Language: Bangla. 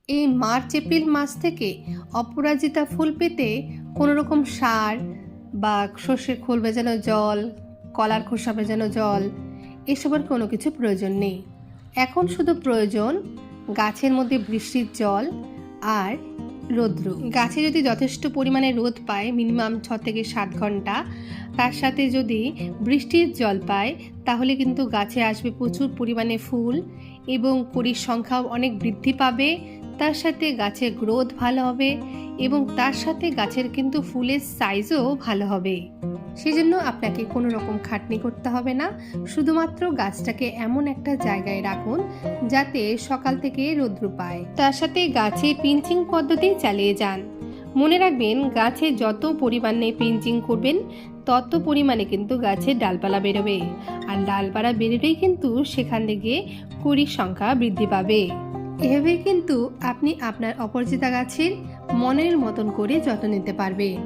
এই মার্চ এপ্রিল মাস থেকে অপরাজিতা ফুল পেতে কোনো রকম সার বা সর্ষের খোল ভেজানো জল, কলার খোসা ভেজানো জল এসবের কোনো কিছু প্রয়োজন নেই। এখন শুধু প্রয়োজন গাছের মধ্যে বৃষ্টির জল আর রৌদ্র। গাছে যদি যথেষ্ট পরিমাণে রোদ পায়, মিনিমাম 6 থেকে 7 ঘন্টা, তার সাথে যদি বৃষ্টির জল পায়, তাহলে কিন্তু গাছে আসবে প্রচুর পরিমাণে ফুল এবং কুড়ির সংখ্যাও অনেক বৃদ্ধি পাবে। তার সাথে গাছের গ্রোথ ভালো হবে এবং তার সাথে গাছের কিন্তু ফুলের সাইজও ভালো হবে। সেজন্য আপনাকে কোনো রকম খাটনি করতে হবে না। শুধুমাত্র গাছটাকে এমন একটা জায়গায় রাখুন যাতে সকাল থেকে রৌদ্র পায়। তার সাথে গাছে পিঞ্চিং পদ্ধতি চালিয়ে যান। মনে রাখবেন, গাছে যত পরিমাণে পিঞ্চিং করবেন তত পরিমাণে কিন্তু গাছের ডালপালা বেরোবে, আর ডালপালা বেরোলেই কিন্তু সেখান থেকে কুড়ির সংখ্যা বৃদ্ধি পাবে। এভাবেই কিন্তু আপনি আপনার অপরাজিতা গাছের মনের মতন করে যত্ন নিতে পারবেন।